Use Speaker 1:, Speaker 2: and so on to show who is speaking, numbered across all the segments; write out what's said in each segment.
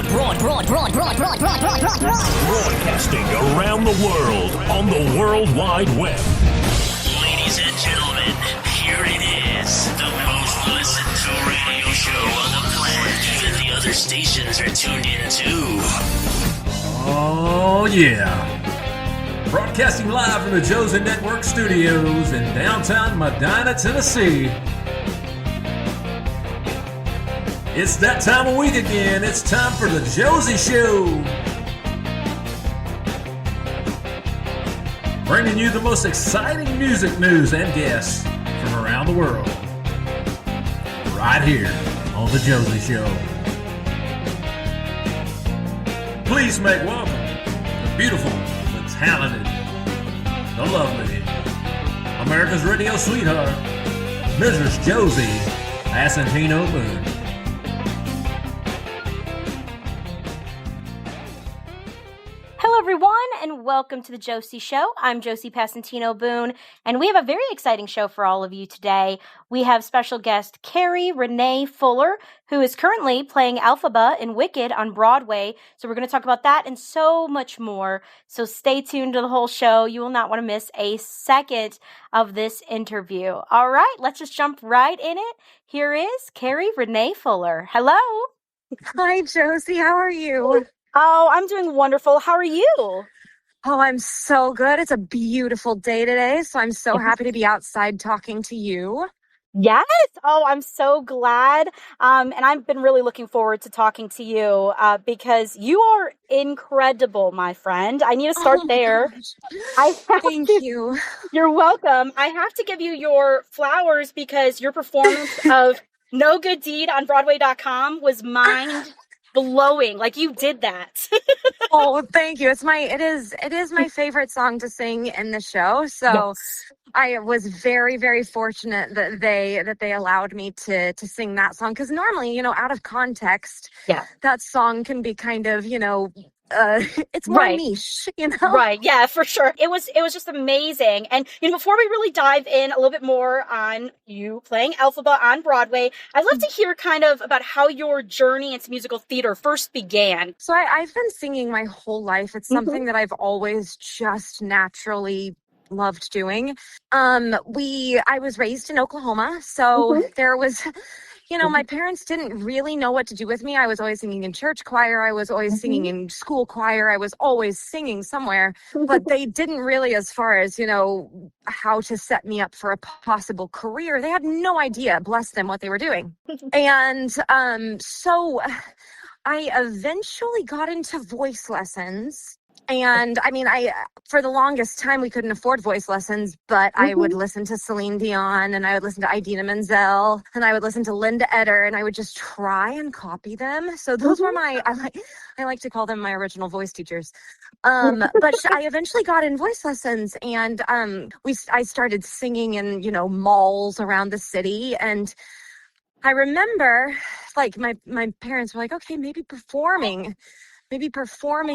Speaker 1: Broadcasting around the world on the World Wide Web.
Speaker 2: Ladies and gentlemen, here it is. The most listened to radio show on the planet. Even the other stations are tuned in too.
Speaker 3: Oh yeah. Broadcasting live from the Josie Network studios in downtown Medina, Tennessee. It's that time of week again. It's time for the Josie Show. Bringing you the most exciting music news and guests from around the world. Right here on the Josie Show. Please make welcome the beautiful, the talented, the lovely, America's radio sweetheart, Mrs. Josie Passantino-Boone.
Speaker 4: Hello, everyone, and welcome to the Josie Show. I'm Josie Passantino-Boone, and we have a very exciting show for all of you today. We have special guest Keri René Fuller, who is currently playing Elphaba in Wicked on Broadway. So we're going to talk about that and so much more. So stay tuned to the whole show. You will not want to miss a second of this interview. All right, let's just jump right in it. Here is Keri René Fuller. Hello.
Speaker 5: Hi, Josie. How are you?
Speaker 4: Oh, I'm doing wonderful. How are you?
Speaker 5: Oh, I'm so good. It's a beautiful day today, so I'm so happy to be outside talking to you.
Speaker 4: Yes. Oh, I'm so glad. And I've been really looking forward to talking to you because you are incredible, my friend. I need to start there.
Speaker 5: Thank you.
Speaker 4: You're welcome. I have to give you your flowers because your performance of No Good Deed on Broadway.com was mind blowing. Like, you did that.
Speaker 5: Oh, thank you. It is my favorite song to sing in the show. So
Speaker 4: Yes.
Speaker 5: I was very, very fortunate that they allowed me to sing that song. Because normally, out of context,
Speaker 4: Yeah.
Speaker 5: that song can be kind of, it's more
Speaker 4: Right.
Speaker 5: niche,
Speaker 4: Right. Yeah, for sure. It was just amazing. And, before we really dive in a little bit more on you playing Elphaba on Broadway, I'd love to hear kind of about how your journey into musical theater first began.
Speaker 5: So I've been singing my whole life. It's something that I've always just naturally loved doing. I was raised in Oklahoma, so there was, my parents didn't really know what to do with me. I was always singing in church choir. I was always singing in school choir. I was always singing somewhere, but they didn't really, as far as, how to set me up for a possible career. They had no idea, bless them, what they were doing. And so I eventually got into voice lessons. And for the longest time, we couldn't afford voice lessons, but I would listen to Celine Dion, and I would listen to Idina Menzel, and I would listen to Linda Eder, and I would just try and copy them. So those were I like to call them my original voice teachers. But I eventually got in voice lessons, and I started singing in, malls around the city. And I remember, my parents were like, okay, maybe performing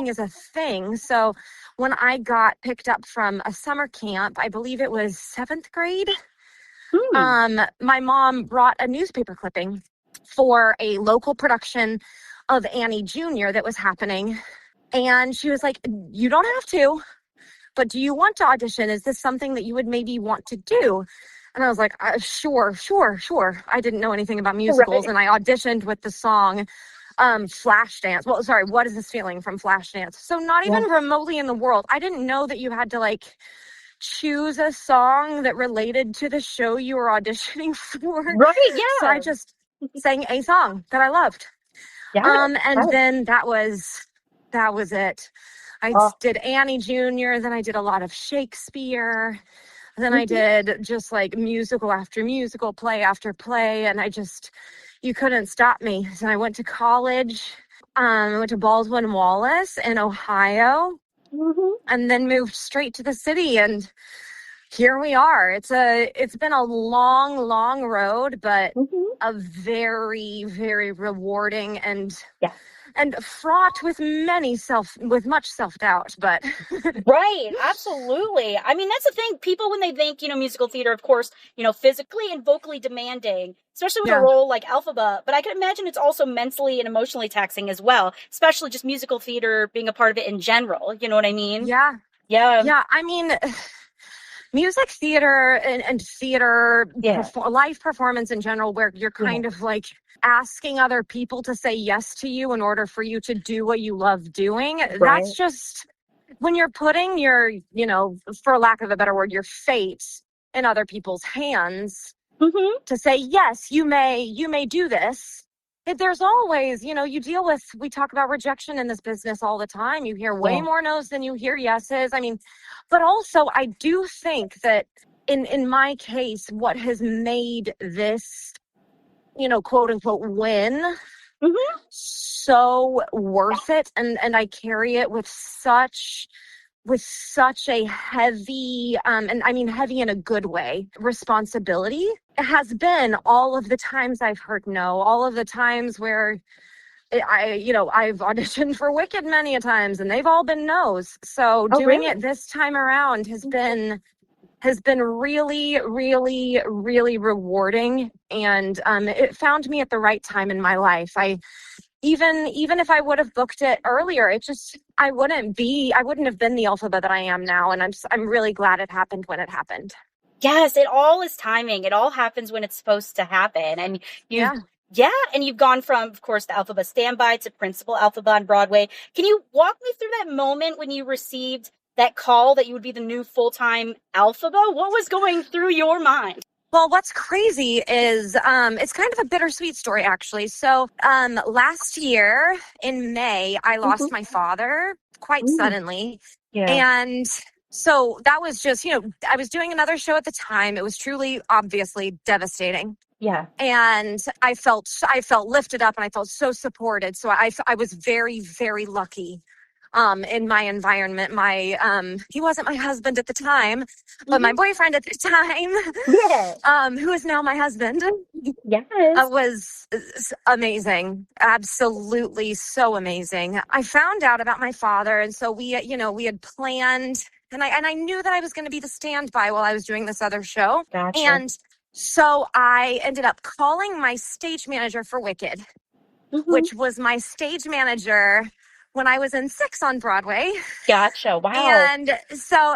Speaker 5: is a thing. So when I got picked up from a summer camp, I believe it was 7th grade, my mom brought a newspaper clipping for a local production of Annie Jr. that was happening. And she was like, you don't have to, but do you want to audition? Is this something that you would maybe want to do? And I was like, sure. I didn't know anything about musicals. Right. And I auditioned with the song Flashdance. Well, sorry, What Is This Feeling from Flashdance. So not even remotely in the world. I didn't know that you had to choose a song that related to the show you were auditioning for.
Speaker 4: Right, yeah.
Speaker 5: So I just sang a song that I loved.
Speaker 4: Yeah.
Speaker 5: Then that was it. I did Annie Jr., then I did a lot of Shakespeare. Then I did just musical after musical, play after play, and you couldn't stop me. So I went to college. I went to Baldwin Wallace in Ohio, and then moved straight to the city. And here we are. It's been a long, long road, but a very, very rewarding and and fraught with much self-doubt, but
Speaker 4: Right, absolutely. I mean, that's the thing. People, when they think, musical theater, of course, physically and vocally demanding, especially with a
Speaker 5: yeah.
Speaker 4: role like Elphaba, but I can imagine it's also mentally and emotionally taxing as well, especially just musical theater being a part of it in general. You know what I mean?
Speaker 5: Yeah.
Speaker 4: Yeah.
Speaker 5: Yeah. I mean, music theater and theater,
Speaker 4: Yeah.
Speaker 5: live performance in general, where you're kind of like asking other people to say yes to you in order for you to do what you love doing.
Speaker 4: Right.
Speaker 5: That's just when you're putting your, for lack of a better word, your fate in other people's hands to say, yes, you may do this. There's always, we talk about rejection in this business all the time. You hear way more no's than you hear yeses. I mean, but also I do think that in my case, what has made this, quote unquote win so worth it. And I carry it with such a heavy, and I mean heavy in a good way, responsibility. It has been all of the times I've heard no, all of the times where I've auditioned for Wicked many a times and they've all been no's. So doing it this time around has been really, really, really rewarding. And it found me at the right time in my life. Even if I would have booked it earlier, I wouldn't have been the Elphaba that I am now. And I'm really glad it happened when it happened.
Speaker 4: Yes, it all is timing. It all happens when it's supposed to happen. And and you've gone from, of course, the Elphaba standby to Principal Elphaba on Broadway. Can you walk me through that moment when you received that call that you would be the new full-time Elphaba? What was going through your mind?
Speaker 5: Well, what's crazy is it's kind of a bittersweet story, actually. So last year in May, I lost my father quite suddenly. Yeah. And so that was just, I was doing another show at the time. It was truly, obviously devastating. Yeah. And I felt lifted up and I felt so supported. So I was very, very lucky in my environment. He wasn't my husband at the time, but my boyfriend at the time, who is now my husband. Yes. Was amazing. Absolutely so amazing. I found out about my father. And so we had planned, and I knew that I was going to be the standby while I was doing this other show. Gotcha. And so I ended up calling my stage manager for Wicked, which was my stage manager when I was in 6 on Broadway. Gotcha. Wow. And so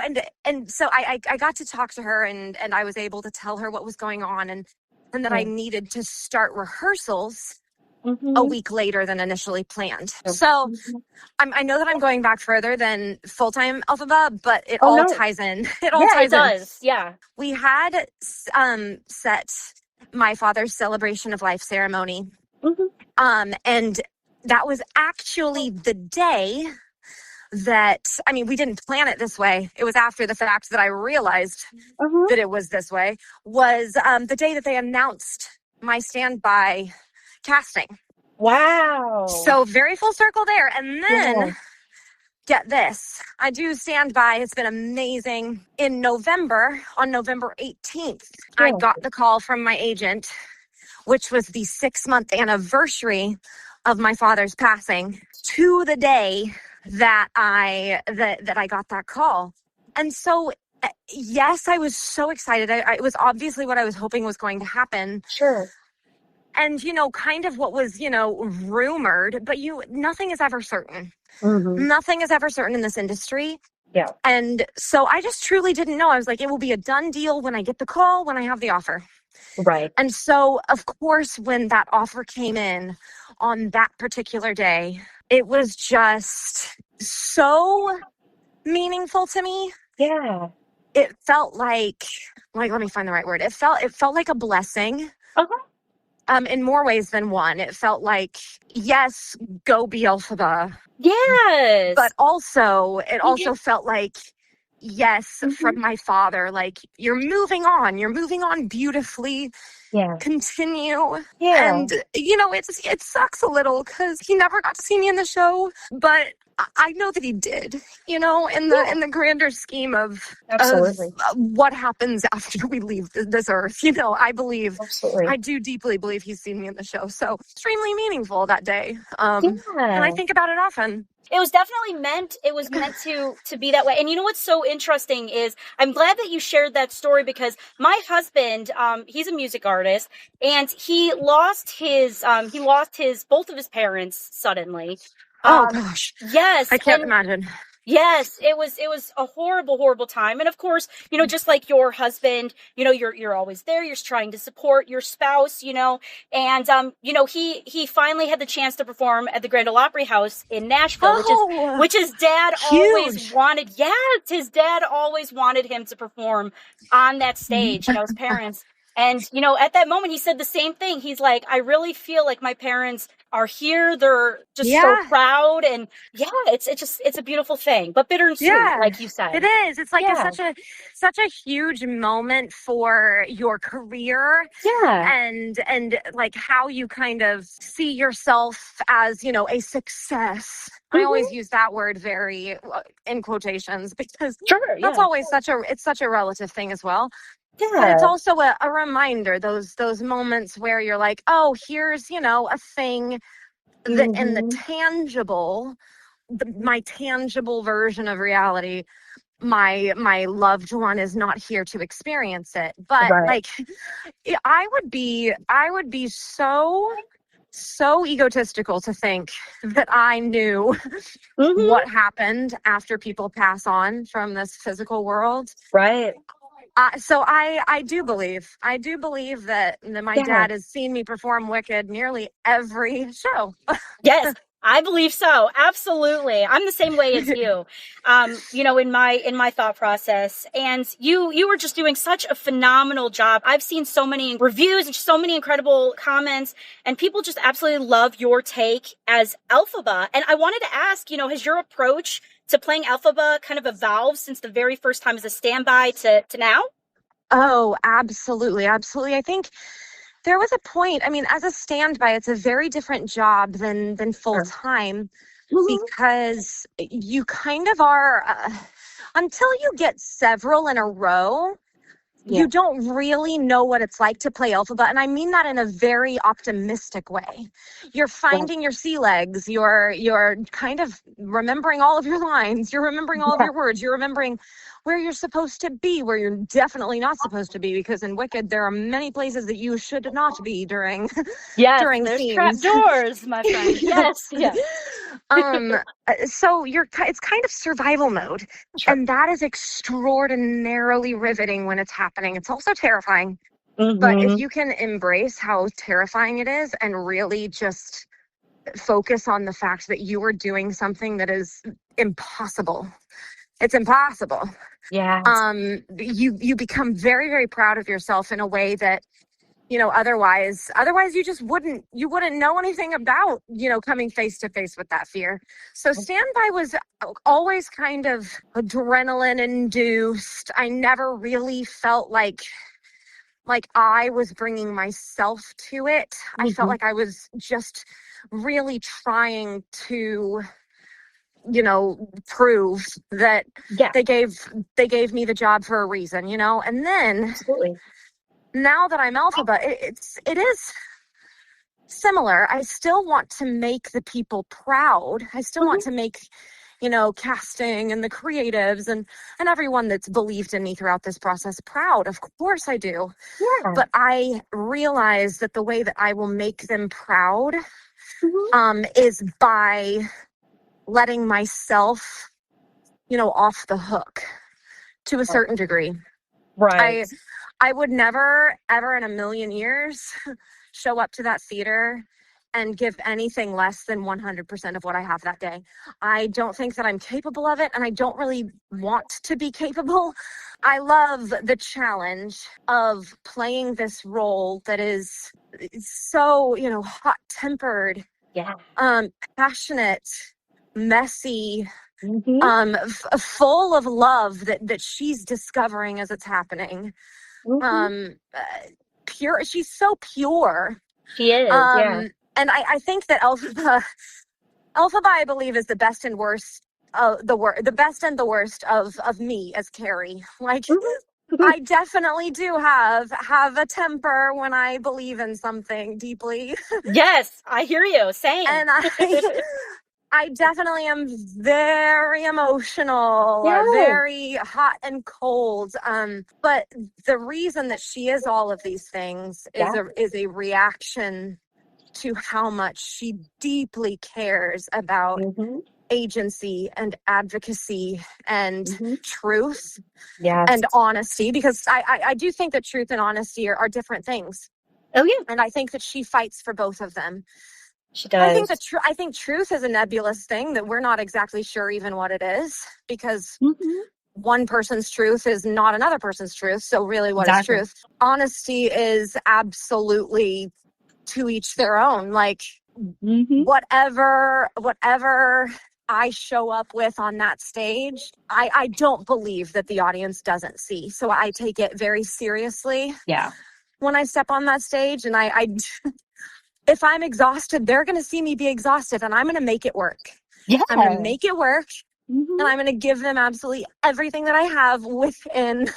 Speaker 5: I got to talk to her and I was able to tell her what was going on and that I needed to start rehearsals a week later than initially planned. So I know that I'm going back further than full-time Elphaba, but it all ties in. It all ties in. It does. Yeah. We had set my father's celebration of life ceremony. And that was actually the day that, we didn't plan it this way. It was after the fact that I realized that it was this way, was the day that they announced my standby casting. Wow. So very full circle there. And then, get this, I do standby. It's been amazing. In November, on November 18th, I got the call from my agent, which was the 6-month anniversary of my father's passing, to the day that I got that call. And so, yes, I was so excited. It was obviously what I was hoping was going to happen. Sure. And, kind of what was, rumored, but nothing is ever certain. Nothing is ever certain in this industry. Yeah. And so I just truly didn't know. I was like, it will be a done deal when I get the call, when I have the offer. Right. And so, of course, when that offer came in on that particular day, it was just so meaningful to me. Yeah. It felt like let me find the right word. It felt like a blessing. In more ways than one. It felt like, yes, go be Elphaba. Yes. But also, it also felt like, yes, from my father, like, you're moving on beautifully. Yeah. Continue. Yeah. And, it sucks a little because he never got to see me in the show, but I know that he did, you know, in the grander scheme of
Speaker 4: Absolutely.
Speaker 5: what happens after we leave this earth. You know,
Speaker 4: Absolutely.
Speaker 5: I do deeply believe he's seen me in the show. So extremely meaningful that day. And I think about it often.
Speaker 4: It was definitely meant. It was meant to be that way. And you know what's so interesting is I'm glad that you shared that story, because my husband, he's a music artist, and he lost his both of his parents suddenly.
Speaker 5: Oh gosh.
Speaker 4: Yes.
Speaker 5: I can't imagine.
Speaker 4: Yes, it was a horrible, horrible time. And of course, you know, just like your husband, you know, you're always there. You're trying to support your spouse, you know, and, you know, he finally had the chance to perform at the Grand Ole Opry House in Nashville, which his dad always wanted. Yes, his dad always wanted him to perform on that stage, you know, his parents. And, you know, at that moment, he said the same thing. He's like, I really feel like my parents are here. They're just so proud. And yeah, it's a beautiful thing, but bitter and sweet, like you said.
Speaker 5: It is. It's like such a huge moment for your career.
Speaker 4: Yeah.
Speaker 5: And like how you kind of see yourself as, you know, a success. I always use that word very in quotations, because that's always such a relative thing as well. Yeah. But it's also a reminder, those moments where you're like, oh, here's, you know, a thing that in the tangible, my tangible version of reality, my loved one is not here to experience it. But like, I would be so egotistical to think that I knew what happened after people pass on from this physical world.
Speaker 4: Right.
Speaker 5: So I do believe that my dad has seen me perform Wicked nearly every show.
Speaker 4: Yes, I believe so. Absolutely. I'm the same way as you, you know, in my thought process. And you were just doing such a phenomenal job. I've seen so many reviews and so many incredible comments, and people just absolutely love your take as Elphaba. And I wanted to ask, you know, has your approach to playing Elphaba kind of evolved since the very first time as a standby to now?
Speaker 5: Oh, absolutely. Absolutely. I think there was a point, I mean, as a standby, it's a very different job than full time, because you kind of are, until you get several in a row, you don't really know what it's like to play Elphaba. And I mean that in a very optimistic way. You're finding your sea legs. You're kind of remembering all of your lines. You're remembering all of your words. You're remembering where you're supposed to be, where you're definitely not supposed to be, because in Wicked, there are many places that you should not be during during
Speaker 4: there's
Speaker 5: scenes.
Speaker 4: Trap doors, my friend. Yes.
Speaker 5: So it's kind of survival mode, and that is extraordinarily riveting when it's happening. It's also terrifying, but if you can embrace how terrifying it is and really just focus on the fact that you are doing something that is impossible. It's impossible.
Speaker 4: Yeah.
Speaker 5: You become very, very proud of yourself in a way that, you know, otherwise you just wouldn't know anything about, you know, coming face to face with that fear. So standby was always kind of adrenaline induced. I never really felt like I was bringing myself to it. I felt like I was just really trying to, you know, prove that they gave me the job for a reason, you know. And then now that I'm Elphaba, it is similar. I still want to make the people proud. I still want to make, you know, casting and the creatives and everyone that's believed in me throughout this process proud. Of course I do. Yeah. But I realize that the way that I will make them proud is by letting myself, you know, off the hook to a certain degree. Right. I would never, ever in a million years show up to that theater and give anything less than 100% of what I have that day. I don't think that I'm capable of it, and I don't really want to be capable. I love the challenge of playing this role that is so, you know, hot-tempered, passionate, messy, full of love that she's discovering as it's happening. Pure. She's so pure.
Speaker 4: She is.
Speaker 5: And I think that Elphaba, Elphaba, I believe, is the best and worst, the best and the worst of me as Keri. Like, I definitely do have a temper when I believe in something deeply.
Speaker 4: Yes, I hear you. Same.
Speaker 5: And I definitely am very emotional, very hot and cold. But the reason that she is all of these things is a reaction to how much she deeply cares about agency and advocacy and truth and honesty, because I do think that truth and honesty are different things.
Speaker 4: Oh yeah.
Speaker 5: And I think that she fights for both of them.
Speaker 4: She does.
Speaker 5: I think truth is a nebulous thing that we're not exactly sure even what it is, because one person's truth is not another person's truth. So really, what is truth? Honesty is absolutely to each their own. Like, whatever I show up with on that stage, I don't believe that the audience doesn't see. So I take it very seriously.
Speaker 4: Yeah.
Speaker 5: When I step on that stage, and I if I'm exhausted, they're going to see me be exhausted, and I'm going to make it work.
Speaker 4: Yeah.
Speaker 5: I'm going to make it work. And I'm going to give them absolutely everything that I have within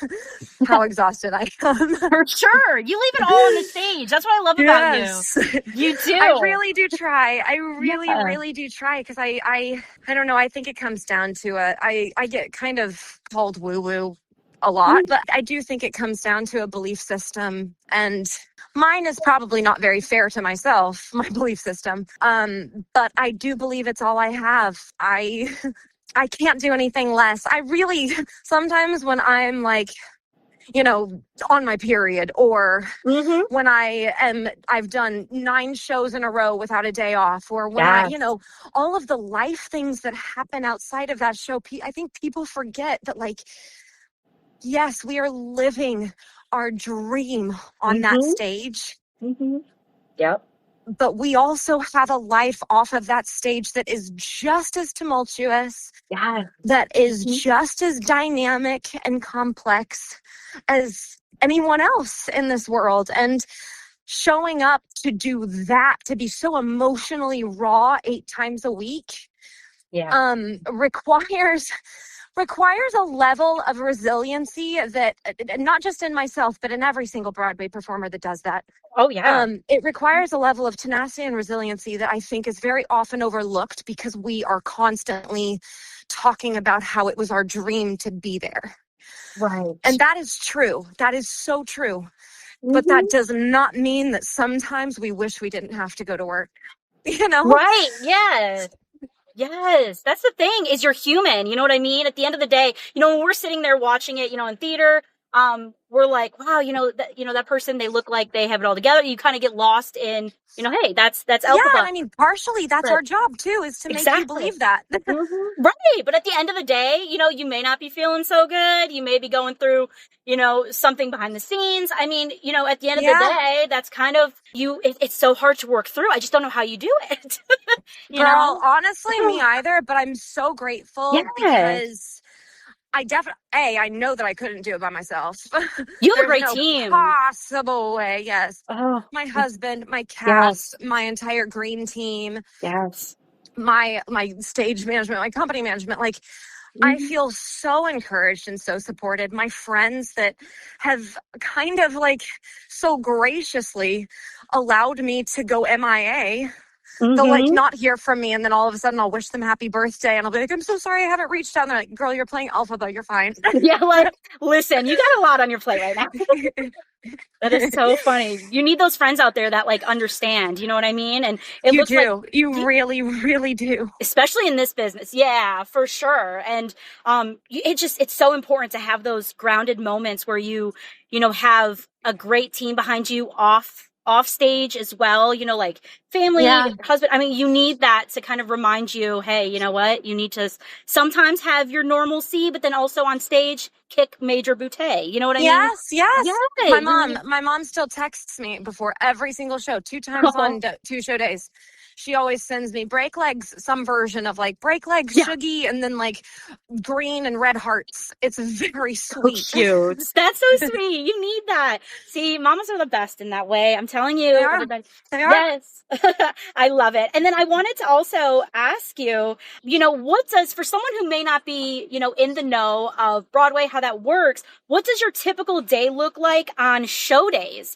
Speaker 5: how exhausted I am.
Speaker 4: For sure. You leave it all on the stage. That's what I love about you. You do.
Speaker 5: I really do try. I really do try, because I don't know. I think it comes down to I get kind of called woo-woo a lot, but I do think it comes down to a belief system, and mine is probably not very fair to myself, my belief system. But I do believe it's all I have. I can't do anything less. I really, sometimes when I'm like, on my period, or when I've done 9 shows in a row without a day off, or when all of the life things that happen outside of that show, I think people forget that, like, yes, we are living our dream on that stage.
Speaker 4: Yep.
Speaker 5: But we also have a life off of that stage that is just as tumultuous, that is just as dynamic and complex as anyone else in this world. And showing up to do that, to be so emotionally raw 8 times a week, requires a level of resiliency that, not just in myself, but in every single Broadway performer that does that.
Speaker 4: Oh yeah.
Speaker 5: It requires a level of tenacity and resiliency that I think is very often overlooked, because we are constantly talking about how it was our dream to be there.
Speaker 4: Right.
Speaker 5: And that is true. That is so true. But that does not mean that sometimes we wish we didn't have to go to work.
Speaker 4: Right. Yes. Yes, that's the thing, is you're human. You know what I mean? At the end of the day, when we're sitting there watching it, in theater, we're like, wow, that person, they look like they have it all together. You kind of get lost in, hey, that's Elphaba.
Speaker 5: Yeah, and I mean, partially that's our job too, is to make you believe that.
Speaker 4: Right, but at the end of the day, you may not be feeling so good. You may be going through, something behind the scenes. I mean, at the end of the day, that's kind of it's so hard to work through. I just don't know how you do it.
Speaker 5: Girl, honestly, me either, but I'm so grateful because I know that I couldn't do it by myself.
Speaker 4: You have a great team.
Speaker 5: Possible way, yes.
Speaker 4: Oh.
Speaker 5: My husband, my cast, my entire green team.
Speaker 4: Yes.
Speaker 5: My stage management, my company management, like, I feel so encouraged and so supported. My friends that have kind of, like, so graciously allowed me to go MIA. They'll, like, not hear from me, and then all of a sudden I'll wish them happy birthday, and I'll be like, I'm so sorry I haven't reached out. And they're like, girl, you're playing Elphaba, you're fine.
Speaker 4: Yeah, like, listen, you got a lot on your plate right now. That is so funny. You need those friends out there that, like, understand, you know what I mean? And
Speaker 5: you do. Like, you really, really do.
Speaker 4: Especially in this business. Yeah, for sure. And it's so important to have those grounded moments where you have a great team behind you off stage as well, like family, husband. I mean, you need that to kind of remind you, hey, you know what? You need to sometimes have your normalcy, but then also on stage, kick major bootay. You know what I mean?
Speaker 5: Yes. My mom still texts me before every single show, 2 times on 2 show days. she always sends me break legs, some version of like break legs,
Speaker 4: Yeah.
Speaker 5: Shuggy, and then like green and red hearts. It's very
Speaker 4: So
Speaker 5: sweet.
Speaker 4: cute. That's so sweet. You need that. See, mamas are the best in that way. I'm telling you,
Speaker 5: They are.
Speaker 4: everybody.
Speaker 5: They are.
Speaker 4: Yes. I love it. And then I wanted to also ask you, what does, for someone who may not be, in the know of Broadway, how that works, what does your typical day look like on show days?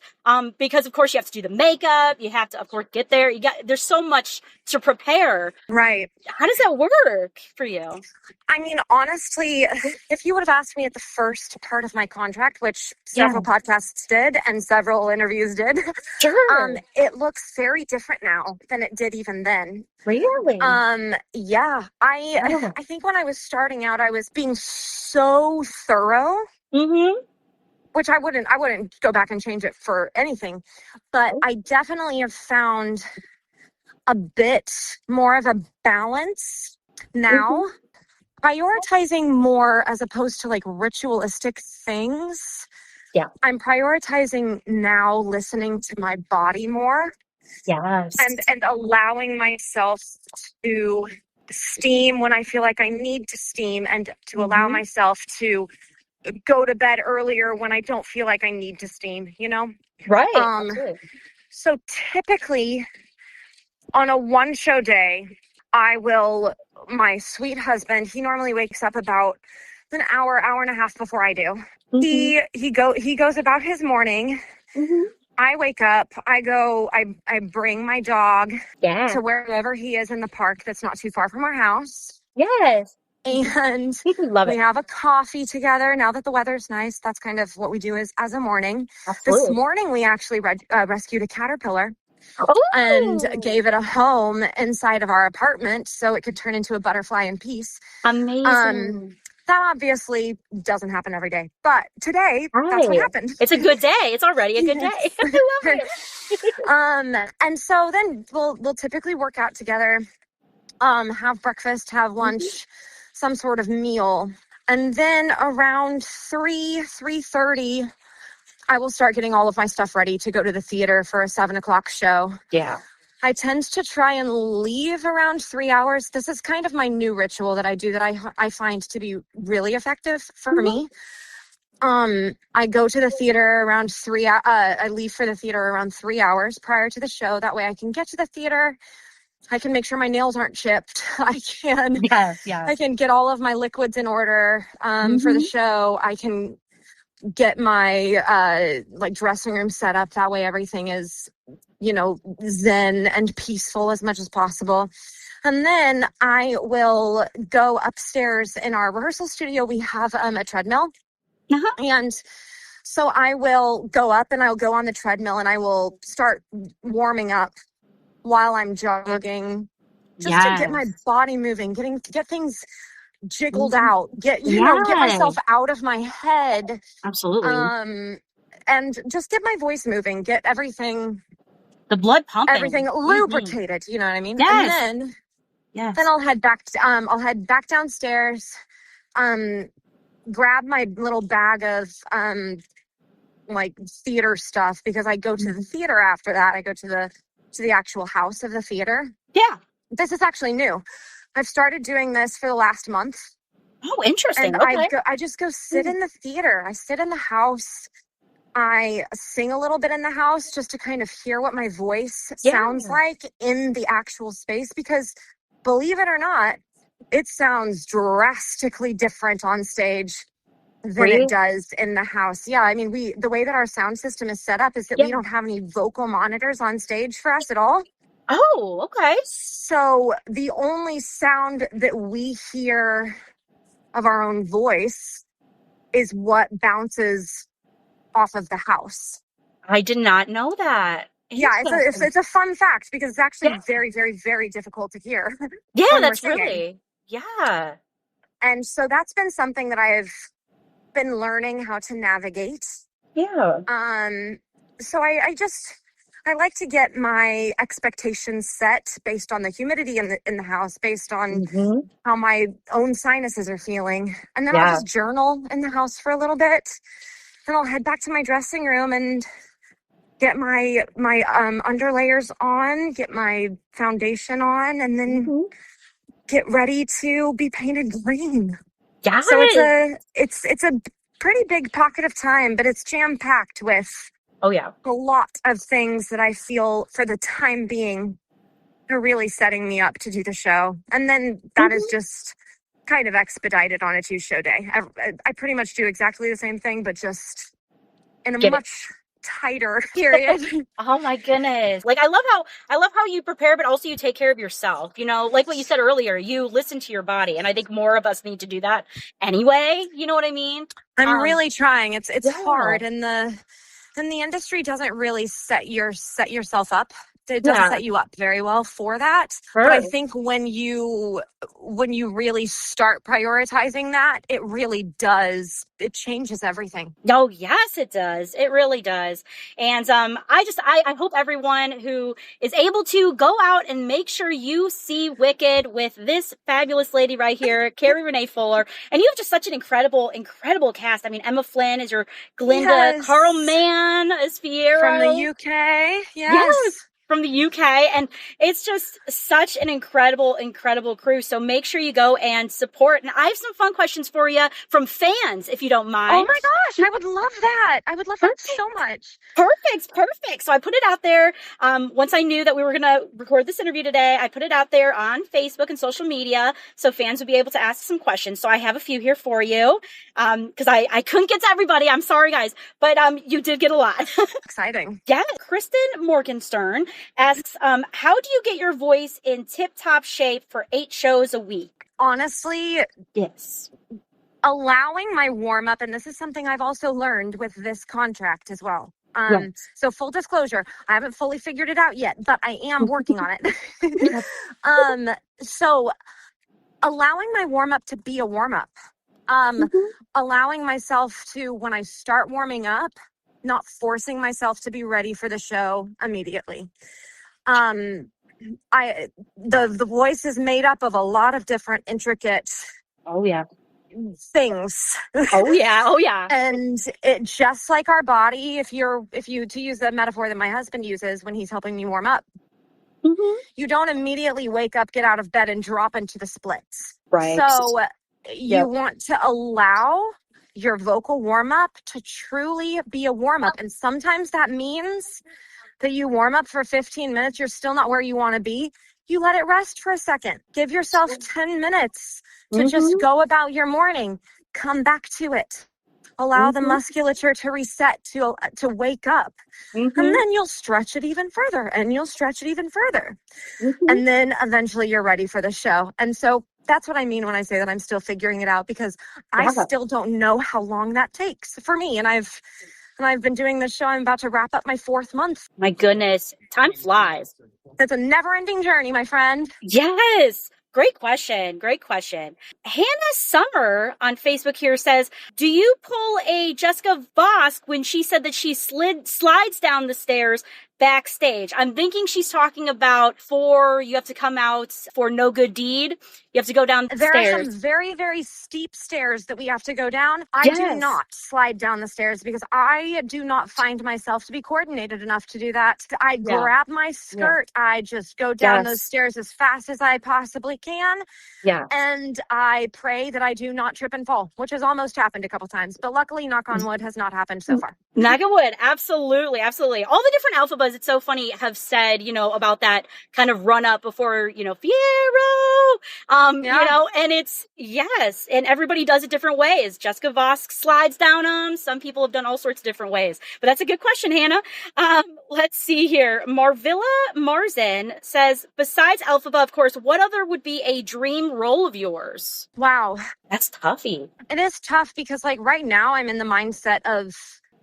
Speaker 4: Because of course you have to do the makeup, you have to, of course, get there. There's so much to prepare.
Speaker 5: Right.
Speaker 4: How does that work for you?
Speaker 5: I mean, honestly, if you would have asked me at the first part of my contract, which several podcasts did and several interviews did,
Speaker 4: Sure.
Speaker 5: it looks very different now than it did even then.
Speaker 4: Really?
Speaker 5: Yeah. I think when I was starting out, I was being so thorough, which I wouldn't go back and change it for anything. But I definitely have found a bit more of a balance now. Prioritizing more as opposed to like ritualistic things.
Speaker 4: Yeah.
Speaker 5: I'm prioritizing now listening to my body more.
Speaker 4: Yes.
Speaker 5: And allowing myself to steam when I feel like I need to steam, and to allow myself to go to bed earlier when I don't feel like I need to steam,
Speaker 4: Right. Absolutely.
Speaker 5: So typically on a one show day, my sweet husband, he normally wakes up about an hour and a half before I do. He goes about his morning. I wake up, I bring my dog to wherever he is in the park that's not too far from our house.
Speaker 4: Yes.
Speaker 5: And
Speaker 4: Love
Speaker 5: we
Speaker 4: it.
Speaker 5: have a coffee together. Now that the weather's nice, that's kind of what we do as a morning.
Speaker 4: Absolutely.
Speaker 5: This morning, we actually rescued a caterpillar.
Speaker 4: Oh.
Speaker 5: And gave it a home inside of our apartment so it could turn into a butterfly in peace.
Speaker 4: Amazing.
Speaker 5: That obviously doesn't happen every day, but today that's what happened.
Speaker 4: It's a good day. It's already a good day. I love it.
Speaker 5: And so then we'll typically work out together, have breakfast, have lunch, some sort of meal, and then around 3:30. I will start getting all of my stuff ready to go to the theater for a 7:00 show.
Speaker 4: Yeah.
Speaker 5: I tend to try and leave around 3 hours. This is kind of my new ritual that I do that I find to be really effective for me. I go to the theater around I leave for the theater around 3 hours prior to the show. That way I can get to the theater. I can make sure my nails aren't chipped. I can get all of my liquids in order for the show. I can get my dressing room set up. That way everything is, zen and peaceful as much as possible. And then I will go upstairs in our rehearsal studio. We have a treadmill. And so I will go up and I'll go on the treadmill and I will start warming up while I'm jogging, just to get my body moving, get things jiggled out, get myself out of my head.
Speaker 4: Absolutely.
Speaker 5: And just get my voice moving, get everything,
Speaker 4: the blood pumping,
Speaker 5: everything lubricated, you know what I mean?
Speaker 4: Yes.
Speaker 5: And then I'll head back downstairs, grab my little bag of theater stuff, because I go to the theater after that. I go to the actual house of the theater.
Speaker 4: Yeah.
Speaker 5: This is actually new. I've started doing this for the last month.
Speaker 4: Oh, interesting.
Speaker 5: And
Speaker 4: okay.
Speaker 5: I just go sit in the theater. I sit in the house. I sing a little bit in the house just to kind of hear what my voice sounds like in the actual space, because believe it or not, it sounds drastically different on stage than it does in the house. Yeah, I mean, the way that our sound system is set up is that we don't have any vocal monitors on stage for us at all.
Speaker 4: Oh, okay.
Speaker 5: So the only sound that we hear of our own voice is what bounces off of the house.
Speaker 4: I did not know that.
Speaker 5: Yeah, it's a fun fact, because it's actually very, very, very difficult to hear.
Speaker 4: Yeah, that's really,
Speaker 5: And so that's been something that I've been learning how to navigate.
Speaker 4: Yeah.
Speaker 5: So I like to get my expectations set based on the humidity in the house, based on how my own sinuses are feeling. And then I'll just journal in the house for a little bit. Then I'll head back to my dressing room and get my underlayers on, get my foundation on, and then get ready to be painted green.
Speaker 4: Yeah.
Speaker 5: So it's a pretty big pocket of time, but it's jam packed with
Speaker 4: Oh yeah.
Speaker 5: a lot of things that I feel for the time being are really setting me up to do the show. And then that is just kind of expedited on a 2-show day. I pretty much do exactly the same thing, but just in a much tighter period.
Speaker 4: Oh my goodness. Like I love how you prepare, but also you take care of yourself. You know, like what you said earlier, you listen to your body. And I think more of us need to do that anyway. You know what I mean?
Speaker 5: I'm really trying. It's hard, and the industry doesn't really set yourself up. It doesn't set you up very well for that. But I think when you really start prioritizing that, it really does. It changes everything.
Speaker 4: Oh, yes, it does. It really does. And I hope everyone who is able to go out and make sure you see Wicked with this fabulous lady right here, Keri René Fuller. And you have just such an incredible cast. I mean, Emma Flynn is your Glinda,
Speaker 5: Yes.
Speaker 4: Carl Mann is Fiero.
Speaker 5: From the UK. Yes.
Speaker 4: From the UK, and it's just such an incredible crew. So make sure you go and support. And I have some fun questions for you from fans, if you don't mind.
Speaker 5: Oh my gosh, I would love that. I would love that so much.
Speaker 4: Perfect. So I put it out there. Once I knew that we were going to record this interview today, I put it out there on Facebook and social media so fans would be able to ask some questions. So I have a few here for you because I couldn't get to everybody. I'm sorry, guys, but you did get a lot.
Speaker 5: Exciting.
Speaker 4: Yeah. Kristen Morgenstern asks, how do you get your voice in tip-top shape for 8 shows a week?
Speaker 5: Honestly,
Speaker 4: yes.
Speaker 5: Allowing my warm-up, and this is something I've also learned with this contract as well. So full disclosure, I haven't fully figured it out yet, but I am working on it. So allowing my warm-up to be a warm-up, allowing myself to, when I start warming up, not forcing myself to be ready for the show immediately. The voice is made up of a lot of different intricate things.
Speaker 4: Oh yeah.
Speaker 5: And it, just like our body, if you to use the metaphor that my husband uses when he's helping me warm up, you don't immediately wake up, get out of bed, and drop into the splits.
Speaker 4: Right.
Speaker 5: So you want to allow your vocal warm-up to truly be a warm-up. And sometimes that means that you warm up for 15 minutes, you're still not where you want to be. You let it rest for a second. Give yourself 10 minutes to just go about your morning. Come back to it. Allow the musculature to reset, to wake up. And then you'll stretch it even further, and you'll stretch it even further. And then eventually you're ready for the show. And so that's what I mean when I say that I'm still figuring it out, because I still don't know how long that takes for me. And I've been doing this show. I'm about to wrap up my 4th month.
Speaker 4: My goodness. Time flies.
Speaker 5: It's a never-ending journey, my friend.
Speaker 4: Yes. Great question. Hannah Summer on Facebook here says, do you pull a Jessica Vosk when she said that she slides down the stairs backstage? I'm thinking she's talking about you have to come out for No Good Deed. You have to go down the stairs.
Speaker 5: There are some very, very steep stairs that we have to go down. I do not slide down the stairs because I do not find myself to be coordinated enough to do that. I grab my skirt. I just go down those stairs as fast as I possibly can. Yeah. And I pray that I do not trip and fall, which has almost happened a couple times. But luckily, knock on wood, has not happened so far.
Speaker 4: Knock on wood. Absolutely. All the different Elphabas, it's so funny, have said, about that kind of run up before, Fiero. And it's, and everybody does it different ways. Jessica Vosk slides down them. Some people have done all sorts of different ways, but that's a good question, Hannah. Let's see here. Marvilla Marzin says, besides Elphaba, of course, what other would be a dream role of yours?
Speaker 5: Wow.
Speaker 4: That's toughy.
Speaker 5: It is tough because right now I'm in the mindset of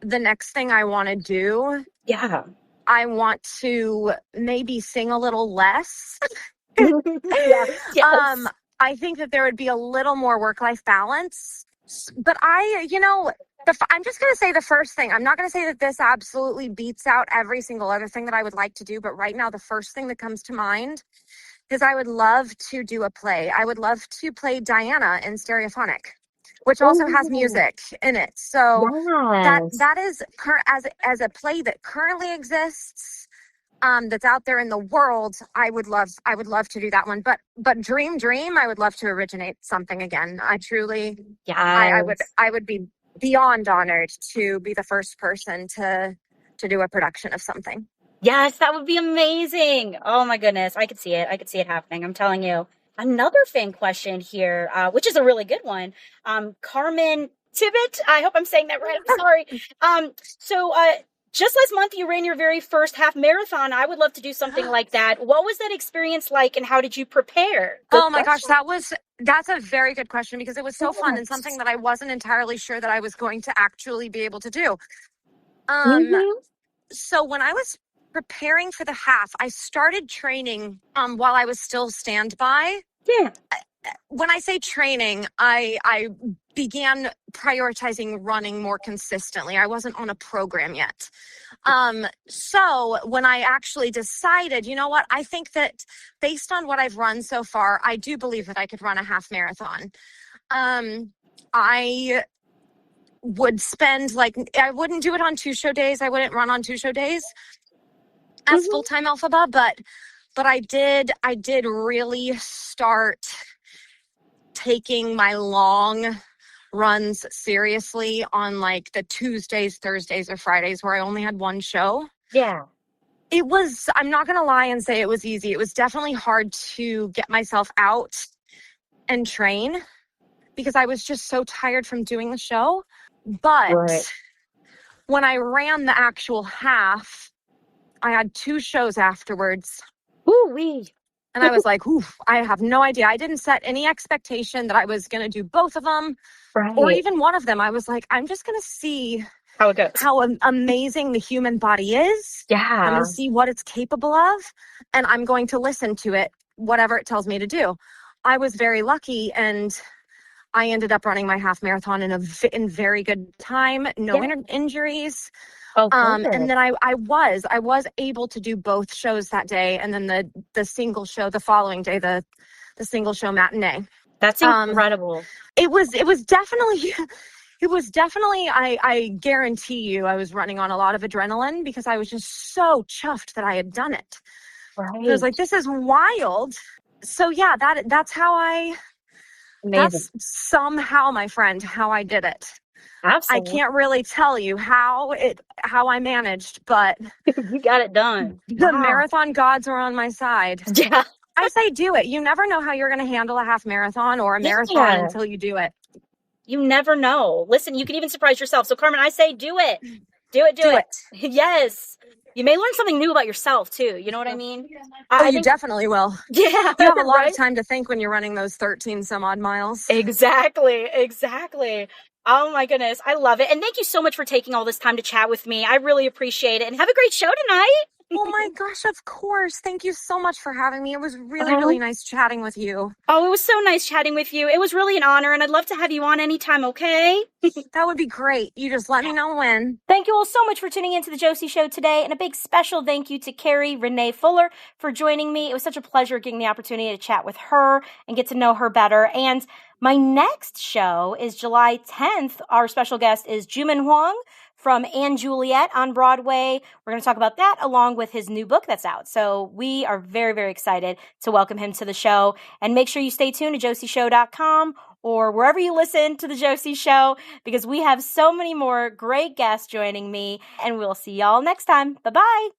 Speaker 5: the next thing I want to do.
Speaker 4: Yeah.
Speaker 5: I want to maybe sing a little less. I think that there would be a little more work-life balance. But I'm just going to say the first thing. I'm not going to say that this absolutely beats out every single other thing that I would like to do. But right now, the first thing that comes to mind is I would love to do a play. I would love to play Diana in Stereophonic. which also has
Speaker 4: Ooh,
Speaker 5: music in it. So
Speaker 4: yes.
Speaker 5: that is as a play that currently exists, that's out there in the world. I would love to do that one. But Dream, I would love to originate something again. I truly,
Speaker 4: Yes.
Speaker 5: I would be beyond honored to be the first person to do a production of something.
Speaker 4: Yes, that would be amazing. Oh my goodness. I could see it. I could see it happening. I'm telling you. Another fan question here, which is a really good one. Carmen Tibbet. I hope I'm saying that right. I'm sorry. So just last month you ran your very first half marathon. I would love to do something like that. What was that experience like and how did you prepare? Good
Speaker 5: Oh my gosh,
Speaker 4: question.
Speaker 5: that's a very good question because it was so fun and
Speaker 4: Yes.
Speaker 5: something that I wasn't entirely sure that I was going to actually be able to do. Um,
Speaker 4: Mm-hmm.
Speaker 5: so when I was preparing for the half, I started training while I was still standby.
Speaker 4: Yeah.
Speaker 5: When I say training, I began prioritizing running more consistently. I wasn't on a program yet. So when I actually decided, you know what, I think that based on what I've run so far, I do believe that I could run a half marathon. I would spend I wouldn't do it on 2 show days. I wouldn't run on 2 show days as
Speaker 4: Mm-hmm.
Speaker 5: full-time Elphaba, but I did really start taking my long runs seriously on like the Tuesdays, Thursdays, or Fridays where I only had one show.
Speaker 4: Yeah.
Speaker 5: I'm not going to lie and say it was easy. It was definitely hard to get myself out and train because I was just so tired from doing the show. But
Speaker 4: Right.
Speaker 5: when I ran the actual half, I had 2 shows afterwards.
Speaker 4: Ooh-wee.
Speaker 5: And I was like, oof, I have no idea. I didn't set any expectation that I was going to do both of them or
Speaker 4: Right.
Speaker 5: even one of them. I was like, I'm just going to see
Speaker 4: How it goes.
Speaker 5: how amazing the human body is. I'm
Speaker 4: Yeah.
Speaker 5: going to see what it's capable of, and I'm going to listen to it, whatever it tells me to do. I was very lucky, and I ended up running my half marathon in very good time, no
Speaker 4: Yeah.
Speaker 5: injuries.
Speaker 4: Oh,
Speaker 5: And
Speaker 4: good.
Speaker 5: then I was able to do both shows that day, and then the single show the following day, the single show matinee.
Speaker 4: That's incredible.
Speaker 5: It was definitely I guarantee you I was running on a lot of adrenaline because I was just so chuffed that I had done it. I was
Speaker 4: Right.
Speaker 5: like, this is wild. So yeah, that's
Speaker 4: Amazing.
Speaker 5: somehow, my friend, how I did it. I
Speaker 4: Absolutely.
Speaker 5: can't really tell you how I managed, but
Speaker 4: You got it done.
Speaker 5: the
Speaker 4: Wow.
Speaker 5: marathon gods are on my side.
Speaker 4: Yeah.
Speaker 5: I say do it. You never know how you're going to handle a half marathon or a marathon
Speaker 4: Yeah.
Speaker 5: until you do it.
Speaker 4: You never know. Listen, you can even surprise yourself. So, Carmen, I say do it. Do it. Do
Speaker 5: Do
Speaker 4: it.
Speaker 5: it.
Speaker 4: Yes. You may learn something new about yourself, too. You know what I mean? I
Speaker 5: You
Speaker 4: think,
Speaker 5: definitely will.
Speaker 4: yeah.
Speaker 5: You have a lot
Speaker 4: Right?
Speaker 5: of time to think when you're running those 13 some odd miles.
Speaker 4: Exactly. Exactly. Oh, my goodness. I love it. And thank you so much for taking all this time to chat with me. I really appreciate it. And have a great show tonight.
Speaker 5: Oh my gosh, of course. Thank you so much for having me. It was really, really nice chatting with you.
Speaker 4: Oh, it was so nice chatting with you. It was really an honor, and I'd love to have you on anytime, okay?
Speaker 5: That would be great. You just let me know when.
Speaker 4: Thank you all so much for tuning into the Josie Show today, and a big special thank you to Keri René Fuller for joining me. It was such a pleasure getting the opportunity to chat with her and get to know her better. And my next show is July 10th. Our special guest is Juman Huang from & Juliet on Broadway. We're going to talk about that along with his new book that's out. So we are very, very excited to welcome him to the show. And make sure you stay tuned to josieshow.com or wherever you listen to the Josie Show, because we have so many more great guests joining me, and we'll see y'all next time. Bye-bye.